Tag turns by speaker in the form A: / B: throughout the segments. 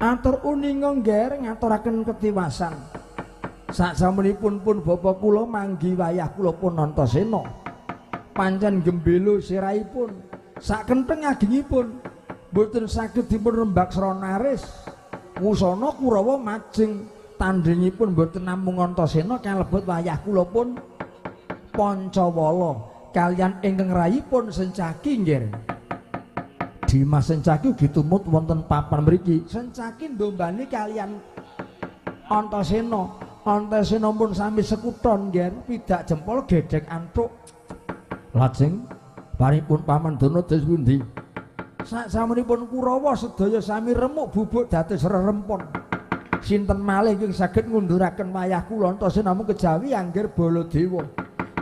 A: Atur uninga ngger ngaturaken ketiwasan. Saksampunipun pun bapa kula manggi wayah kula pun Antasena. Pancen gembelo sirahipun, sakenteng agengipun boten saged dipun rembak sronaris. Wusana Kurawa majeng tandhingipun boten namung Antasena kalebet wayah kula pun Pancawala kaliyan ingkang rayipun Sencaki nggih. Dimas Sencaki ugi tumut wonten papan mriki. Sencaki ndombani kaliyan Antasena. Antasena pun sami sekuton nggih, pidak jempol gedhek antuk. Lajeng paripun pamandana dados pundi? Saksamunipun Kurawa sedaya sami remuk bubuk dados rerempon. Sinten malih ingkang saged ngunduraken wayah kula Antasena namung kejawi angger Baladewa.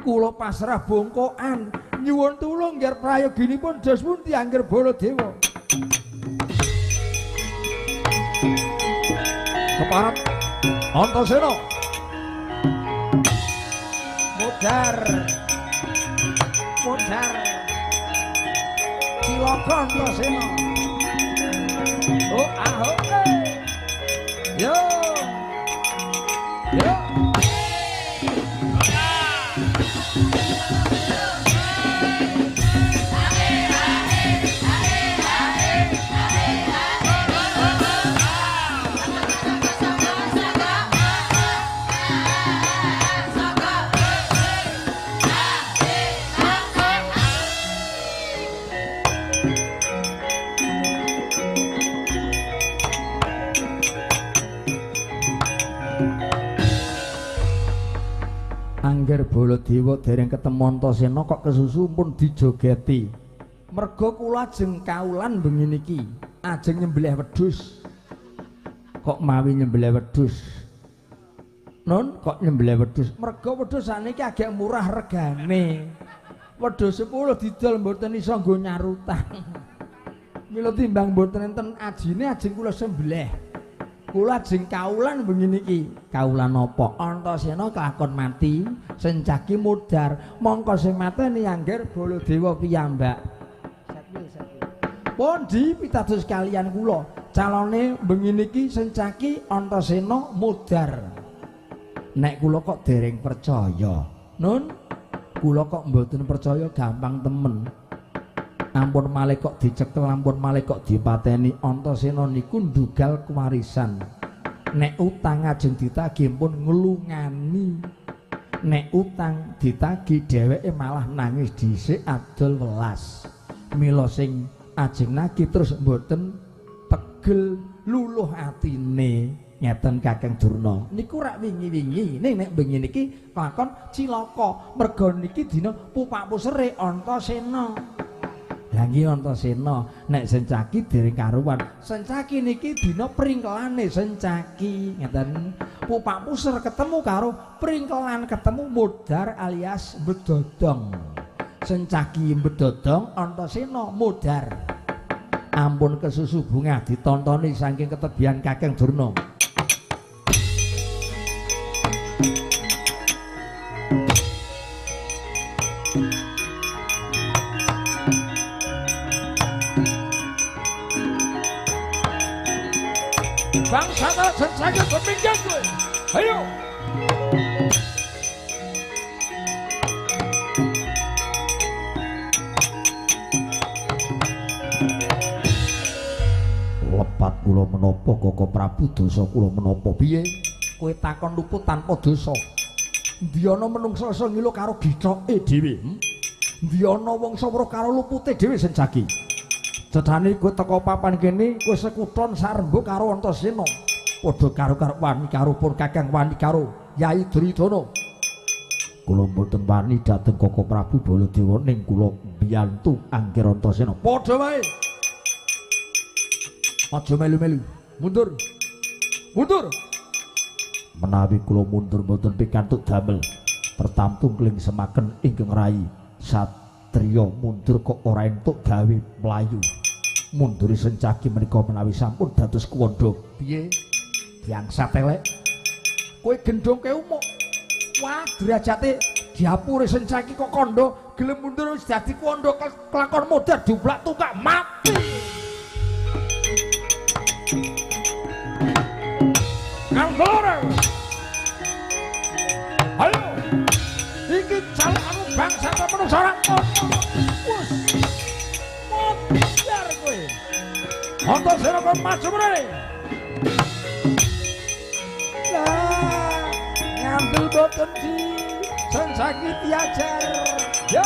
A: Kula pasrah bongkokan nyuwun tulung ngger prayoginipun dados pundi angger Baladewa. Keparep Antasena mudhar cilaka Antasena. Oh aho yo Angger Baladewa dereng ketemu Antasena kok kesusu pun dijogeti. Merga kula ajeng kaulan bengi niki, ajeng nyembelih wedhus. Kok mawi nyembelih wedhus? Non kok nyembelih wedhus? Merga wedhus saniki agak murah regane. Wedhus 10 didol mboten iso nggo nyarutang. Mila timbang mboten enten ajine ajeng kula sembelih. Kula ajeng kaulan bengi niki. Kaulan apa? Antasena kelakon mati, Sencaki mudhar. Mongko sing mateni angger Baladewa piyambak. Pundi pitados kaliyan kula? Calone bengi niki Sencaki Antasena mudhar. Nek kula kok dereng percaya. Nun, kula kok mboten percaya gampang temen. Ampun malih kok dicekel, ampun malih kok dipateni. Antasena niku ndugal kewarisan. Nek utang ajeng ditagih pun nglungani. Nek utang ditagih dheweke malah nangis dhisik adol welas. Mila sing ajeng nagih terus mboten pegel luluh atine. Ngeten Kakang Durna. Niku rak wingi-wingi nek bengi niki lakon cilaka. Merga niki dina pupak pusere Antasena. Lah nggih Antasena, nek Sencaki dereng karuan. Sencaki niki dina pringkelane Sencaki, ngeten. Pupak puser ketemu karo pringkelan ketemu mudhar alias bedodong. Sencaki bedodong, Antasena mudhar. Ampun kesusu bungah ditontoni saking ketebihan Kakang Durna. Bangsana Sencaki kepinggan gue. Ayo. Lepat kula menapa Koko Prabu dosa kula menapa piye? Kowe takon luput tanpa dosa. Ndi ana menungsa iso ngilu karo dithoke dhewe? Ndi ana wong sawara karo lupute dhewe Sencaki? Cedhane kowe teko papan kene kowe sekuton sarembuk karo Antasena. Padha karo wani karo pun Kakang wani karo Yai Duryudana. Kula mboten wani dhateng Koko Prabu Baladewa ning kula mbiyantu angger Antasena. Padha wae. Aja melu-melu. Mundur. Mundur. Menawi kula mundur mboten pikantuk damel pertamtung kling semaken ingkang rayi. Satriya mundur kok ora entuk gawe mlayu. Munduri Sencaki menika menawi sampun dados kuwanda. Piye? Diangsat elek. Kowe gendhong ke umuk. Wah, derajate diapure Sencaki kok kandha gelem mundur wis dadi kuwanda kelakon modar dublak tukak mati. Antasena kon maju mrene. Lah ngambil boten di Sancaki diajar. Yo.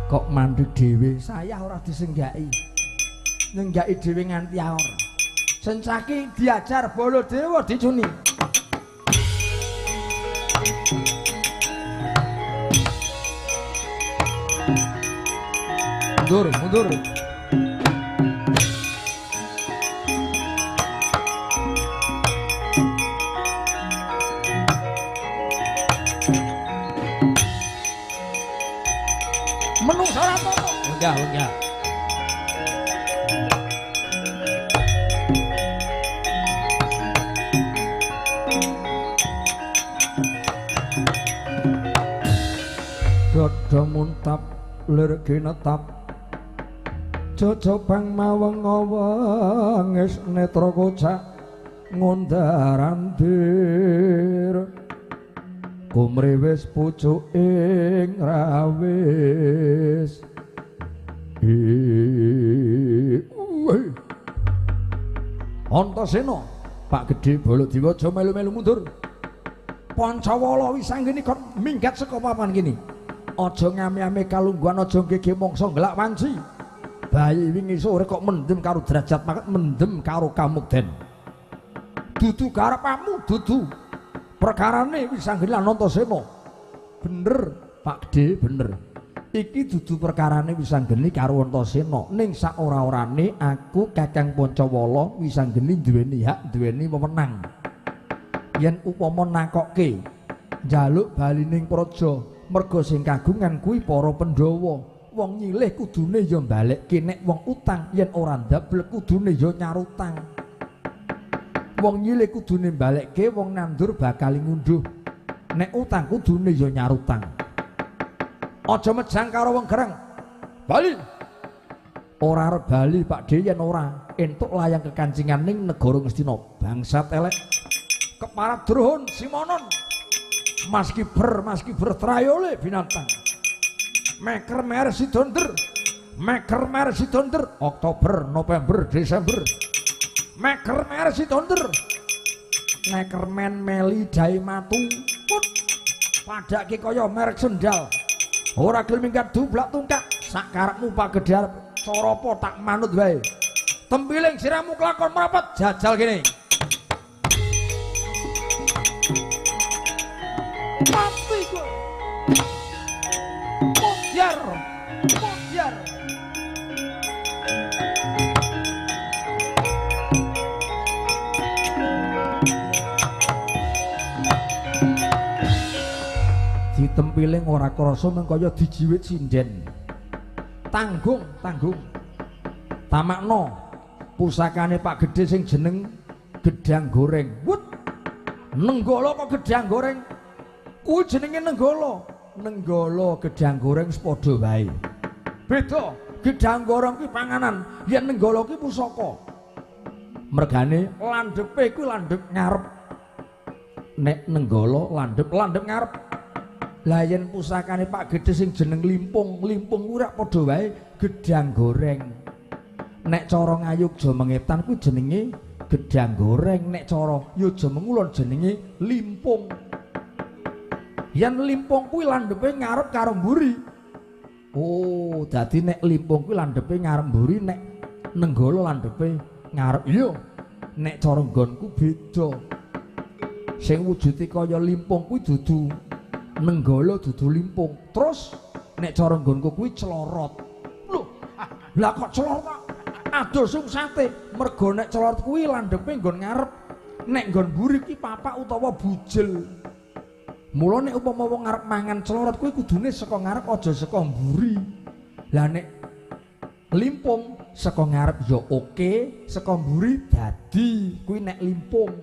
A: Kok mandek dhewe, saya ora disenggaki. Nenggaki dhewe nganti aor. Sancaki diajar Baladewa dicuni. Mundur. Menungsa Ratono. Enggak. Dodo muntap lir ginetap jojobang maweng-wengis netra kocak ngondarandir kumriwis pucuk ing rawis Antasena Pak Gedhe Baladewa aja melu-melu mundur. Pancawala wisanggeni kon minggat saka papan kene. Aja ngame-ame kalungguhan, aja ngege mangsa ngelak wanci. Bayi wingi sore kok mendem karo derajat maket, mendem karo kamukden. Dudu karepmu, dudu perkarane wisanggeni lan Antasena. Bener, Pak Gedhe, bener. Iki dudu perkarane wisanggeni karo Antasena. Ning sak ora-orane aku Kakang Pancawala wisanggeni duweni hak, duweni wewenang. Yen upama nakokke njaluk balining praja, merga sing kagungan kuwi para Pandhawa. Wong nyilih kudune ya mbalekke, nek wong utang yen ora ndablek kudune ya nyarutang. Wong nyilih kudune mbalekke, wong nandur bakal ngunduh. Nek utang kudune ya nyarutang. Aja mejang karo wong gereng. Bali. Ora arep bali Pakde yen ora entuk layang kekancingan ning negara Ngastina. Bangsat elek. Keparat Drohon Simonon. Mas Kiber trayole binatang. Meker mer Sidonder. Oktober, November, Desember. Meker mer Sidonder. Mekermen meli dae matu. Put. Padake kaya merek sendal. Ora gelem minggat dublak tungkak. Sak karepmu Pak Gedhe arep cara apa tak manut wae. Tempiling siramu kelakon merapat jajal kene. Mati kowe. Monyar. Ditempiling ora krasa mengkaya dijiwit sinden. Tanggung. Tamakno pusakane Pak Gedhe sing jeneng gedhang goreng. Wut. Nenggala kok gedhang goreng. Kuwi jenenge nenggala. Nenggala gedhang goreng padha wae. Beda, gedhang goreng kuwi panganan, yen nenggala kuwi pusaka. Mergane landhepe kuwi landhep ngarep. Nek nenggala landhep ngarep. Lah yen pusakane Pak Gedhe sing jeneng limpung kuwi rak padha wae gedhang goreng. Nek cara ngayogja mengetan kuwi jenenge gedhang goreng, nek cara Yoja Mengulon jenenge limpung. Yen limpung kuwi landhepe ngarep karo mburi. Oh, dadi nek limpung kuwi landhepe ngarep mburi, nek nenggala landhepe ngarep. Iya. Nek cara nggonku beda. Sing wujude kaya limpung kuwi dudu nenggala, dudu limpung. Terus nek cara nggonku kuwi clorot. Lho, lah kok clorot? Aduh sungsate. Mergo nek clorot kuwi landhepe nggon ngarep. Nek nggon mburi kuwi papak utawa bujel. Mula nek upama wong arep mangan clorot kuwi kudune saka ngarep aja saka mburi. Lah nek limpung saka ngarep ya oke, saka mburi dadi kuwi nek limpung.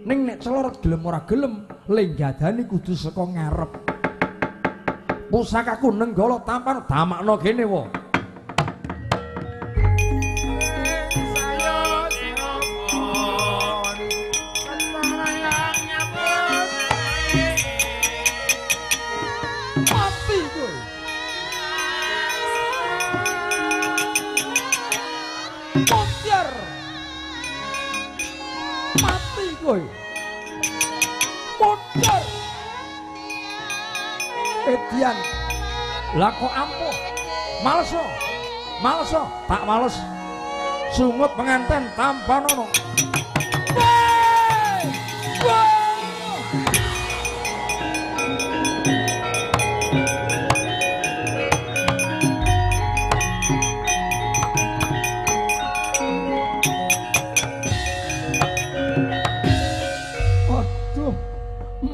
A: Ning nek clorot gelem ora gelem, lenggadane kudu saka ngarep. Pusakaku nenggala tampan damakno kene wae. Mudar. Mati kowe. Mudar. Edian. Lah kok ampuh. Maleso. Maleso, tak males. Sungut penganten tanpa nono.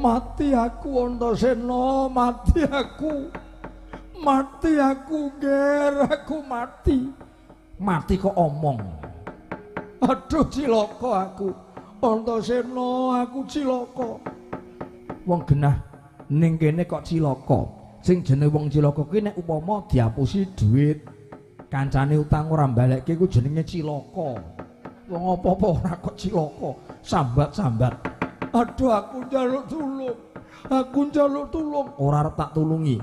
A: Mati aku Antasena, mati aku. Mati aku, Ger, aku mati. Mati kok omong. Aduh cilaka aku. Antasena, aku cilaka. Wong genah ning kene kok cilaka. Sing jenenge wong cilaka kuwi nek upama diapusi dhuwit, kancane utang ora mbalekke ku jenenge cilaka. Wong apa-apa ora kok cilaka, sambat-sambat. Aduh aku njaluk tulung. Aku njaluk tulung. Ora arep tak tulungi.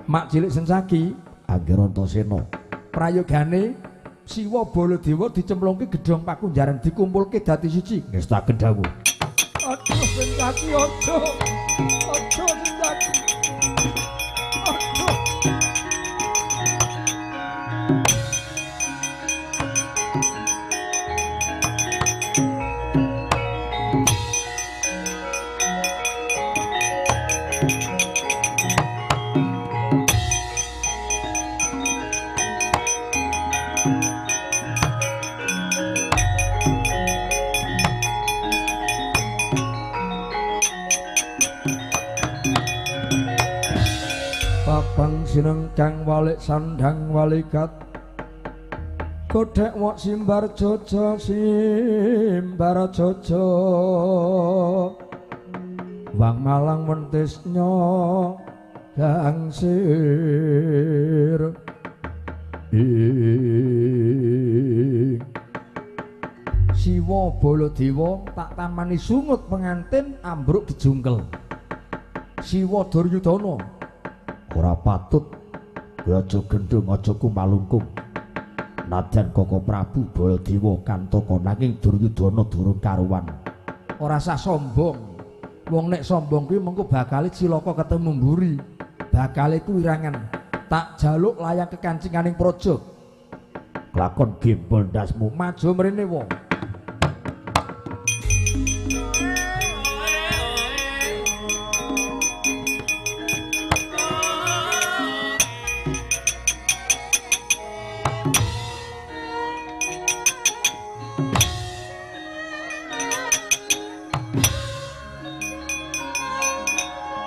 A: Mak cilik Sencaki, Angger Antasena. Prayogane Siwa Baladewa dicemplungke gedhong Pakunjaran dikumpulke dadi siji. Wis tak gendhawu. Aduh Sencaki aja. Aja Sencaki. Aduh. Babang sineng kang walik sandhang walikat godhek wok simbar jojo wang malang mentisnya gangsir Siwa Baladewa tak tamani sungut pengantin ambruk dijungkel. Siwa Duryudana ora patut aja gendhong aja kumalungkung. Nadyan Koko Prabu Baladewa kantaka nanging Duryudana durung karuwan. Ora sah sombong. Wong nek sombong kuwi mengko bakal cilaka ketemu mburi. Bakal iku irangan. Tak jaluk layang kekancinganing praja. Lakon gembol ndasmu maju mrene wong.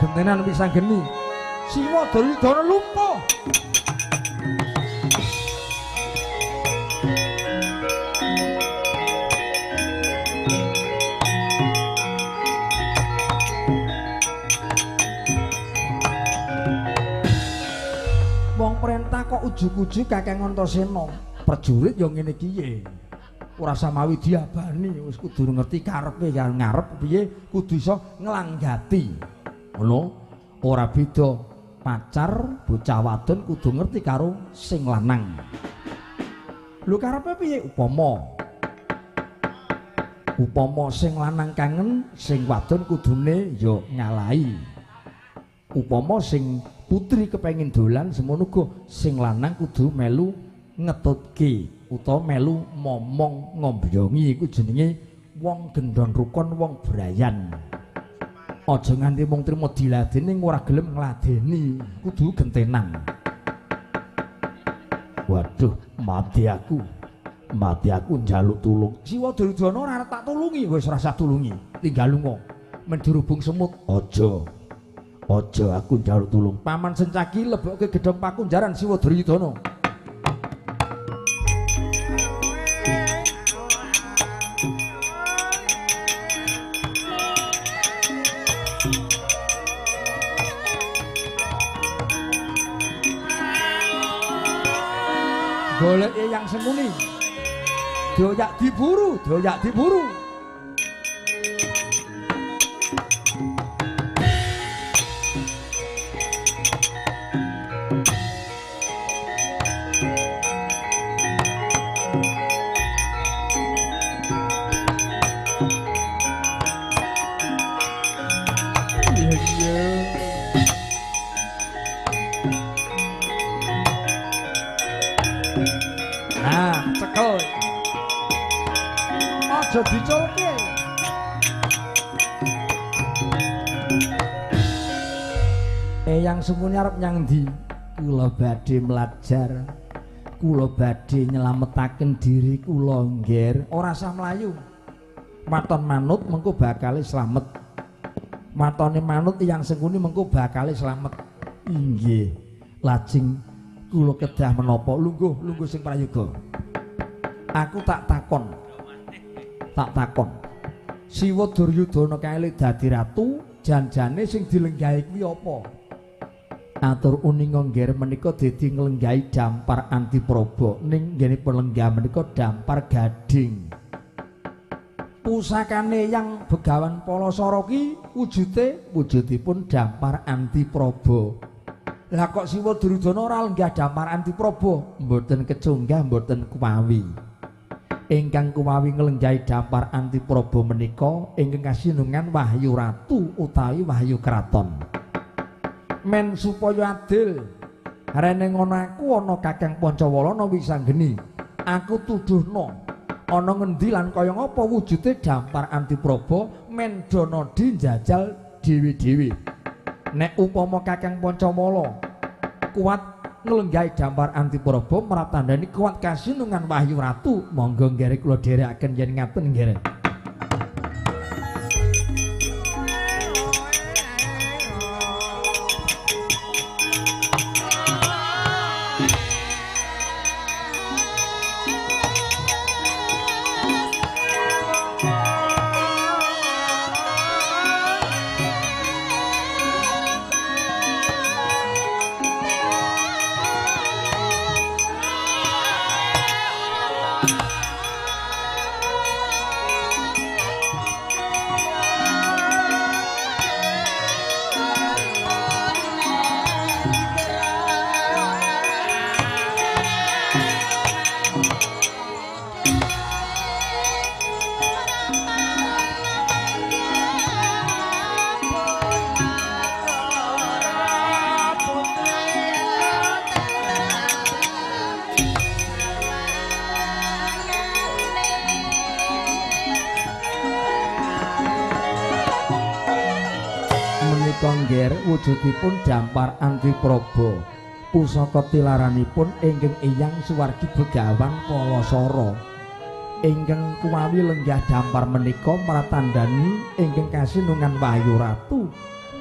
A: Gentenan pisang geni Siwa Duryudana lumpuh. Wong perintah kok ujug-ujug Kakang Antasena. Prajurit ya ngene iki ye. Ora samawi diabani, wis kudu ngerti karepe karo ngarep piye, kudu iso nglanggati. Ngono, ora beda pacar bocah wadon kudu ngerti karo sing lanang. Lho karepe piye upama sing lanang kangen, sing wadon kudune ya nyalahi. Upama sing putri kepengin dolan semono uga sing lanang kudu melu ngetutke utawa melu momong ngombyongi iku jenenge wong gendhon rukun wong brayan. Aja nganti mung trimo diladeni ora gelem ngladeni, kudu gentenan. Waduh, mati aku njaluk tulung. Siwa Duryudana ora arep tak tulungi, wis ora usah tulungi. Tinggal lunga. Men dirubung semut. Aja aku njaluk tulung. Paman Sencaki lebokke gedhong Pakunjaran Siwa Duryudana. Golek yang semuni. Doyak diburu. Nah, cekel. Aja diculke. Eyang Sumuni arep nyang ndi? Kula badhe mlajar. Kula badhe nyelametaken diri kula, nggih. Ora usah mlayu. Maton manut mengko bakal slamet. Matone manut Eyang Sumuni mengko bakal slamet. Inggih. Lajeng kula kedah menapa? Lungguh sing prayoga. Aku tak takon. Siwa Duryudana kae dadi ratu, janjane sing dilenggahi kuwi apa? Atur uninga ngger menika dadi nglenggahi dampar Antipraba, ning nggenipun lenggah menika dampar gading. Pusakane yang Begawan Palasara ki wujudipun dampar Antipraba. Lah kok Siwa Duryudana ora lenggah dampar Antipraba? Mboten kecunggah, mboten kuwawi. Ingkang kuwawi nglenggahi dampar Antipraba menika ingkang kasinungan Wahyu Ratu utawi Wahyu Kraton. Men supaya adil, rene ngono aku ana Kakang Pancawalana wisanggeni. Aku tuduhno ana ngendi lan kaya ngapa wujude dampar Antipraba men Danadi njajal dhewe-dhewe. Nek upama Kakang Pancawala kuat nglenggahi dampar Antipraba maratandani kuat kasinungan Wahyu Ratu, monggo nggih kula dherekaken yen ngaten nggih. Wujudipun dampar Antipraba pusaka tilaranipun ingkang Eyang Suwargi Begawan Palasara ingkang kuwawi lenggah dampar menika maratandani ingkang kasinungan Wahyu Ratu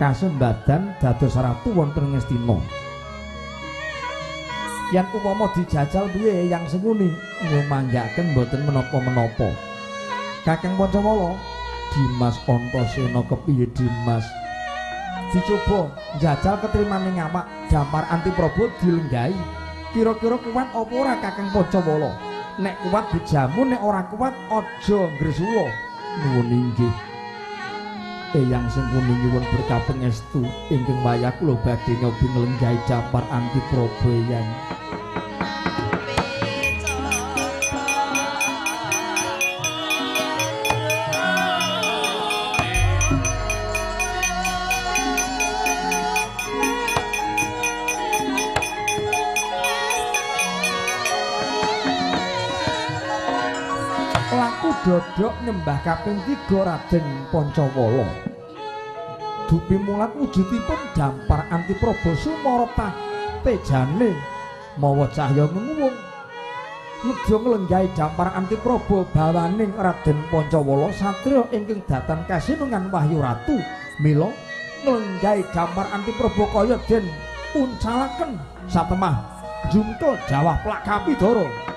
A: kasembadan dados ratu wonten Ngastina. Yen upama dijajal duwe Eyang Sumuni ngumanggaken boten menapa-menapa. Kakang Pancawala, Dimas Antasena kepiye Dimas? Dicoba njajal ketrimaning ngamak dampar Antipraba dilenggahi. Kira-kira kuat apa ora Kakang Pancawala? Nek kuat dijamu, nek ora kuat aja ngresula. Nuwun inggih. Eyang Sumuni nyuwun berkah pangestu ingkang wayah kula badhe nyobi nglenggahi dampar Antipraba Eyang. Dodok nyembah kaping 3 Raden Pancawala. Dupi mulat wujudipun dampar Antipraba sumarata tejane mawa cahya nguwung. Nedya nglenggahi dampar Antipraba bawaning Raden Pancawala satriya ingkang datan kasinungan Wahyu Ratu. Mila nglenggahi dampar Antipraba kaya den uncalaken satemah jungkel jawah plak Kapidara.
B: Oh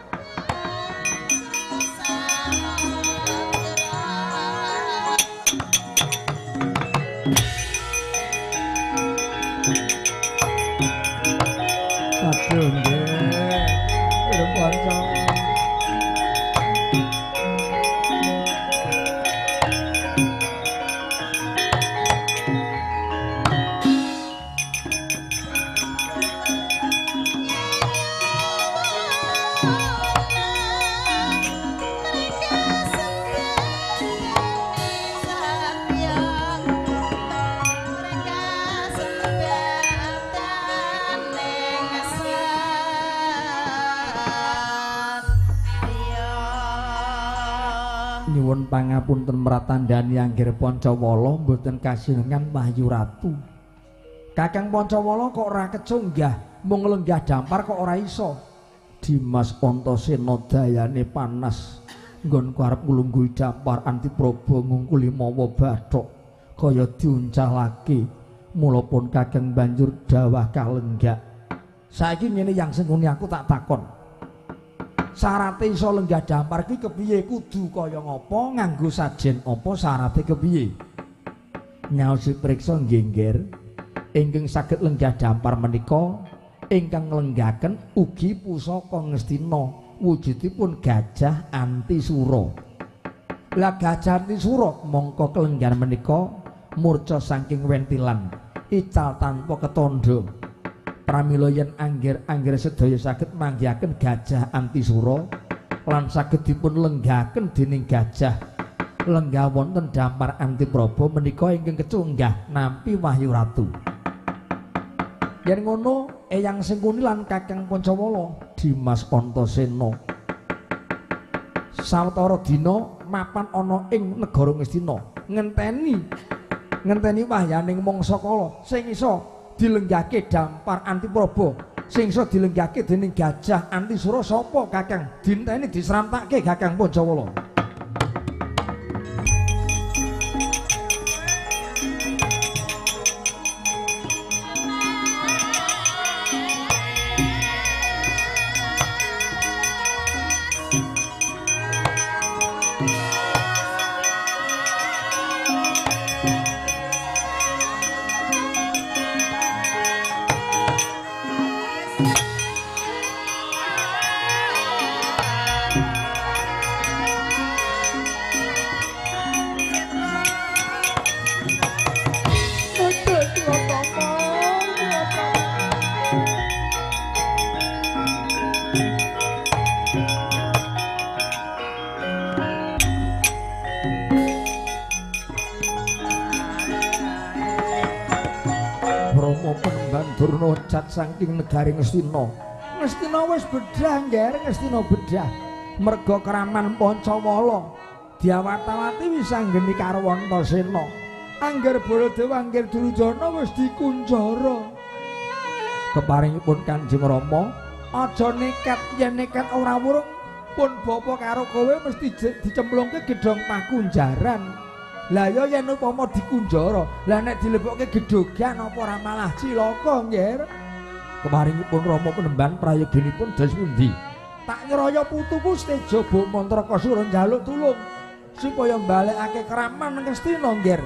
A: Nyuwun pangapunten mratandhani anggir Pancawala mboten kasinengan Wahyu Ratu. Kakang Pancawala kok ora kecunggah, mung lenggah dampar kok ora iso. Dimas Antasena dayane panas. Nggonku arep nglungguhi dampar Antipraba ngungkuli mawa bathok kaya diuncalake. Mula pun Kakang banjur dawah kalenggak. Saiki ngene yang sengkuni aku tak takon. Syarate iso lenggah dampar ki kepiye, kudu kaya ngapa, nganggo sajen apa, syarate kepiye? Nyaos priksa nggih, ingkang saged lenggah dampar menika ingkang nglenggaken ugi pusaka Ngastina, wujudipun gajah Antisura. Lah gajah Antisura mongko kelenggahan menika murca saking wentilan, ical tanpa ketandha. Pramila yen angger sedaya saged manggihaken gajah Antisura lan saged dipun lenggahaken dening gajah lenggah wonten dampar Antipraba menika ingkang kecunggah nampi Wahyu Ratu. Yen ngono Eyang Sengkuni lan Kakang Pancawala Dimas Antasena sawetara dina mapan ana ing negara Ngastina ngenteni wahyaning mangsa kala sing iso dilenggahke dampar Antipraba, sing iso dilenggahke dening gajah Antisura sapa Kakang? Dinteni disramtakke Kakang Pancawala. Durna cat saking negari Ngastina. Ngastina wis bedah, Ngger, Ngastina bedah. Merga kraman Pancawala diawat-awati wis anggeni karo Antasena. Angger Baladewa, Angger Durjana wis dikunjara. Keparingipun Kanjeng Rama, aja nekat, yen nekat ora wurung pun bapa karo kowe mesti dicemplungke gedhong pakunjaran. Lah ya yen upama dikunjara, lah nek dilebokke gedhogan apa ora malah cilaka, Nggih. Kemaringipun Rama Penemban prayoginipun dos pundi? Tak nyeraya putuku Stejaba Mantraka Sura njaluk tulung supaya mbalekake kraman Ngastina, Nggih.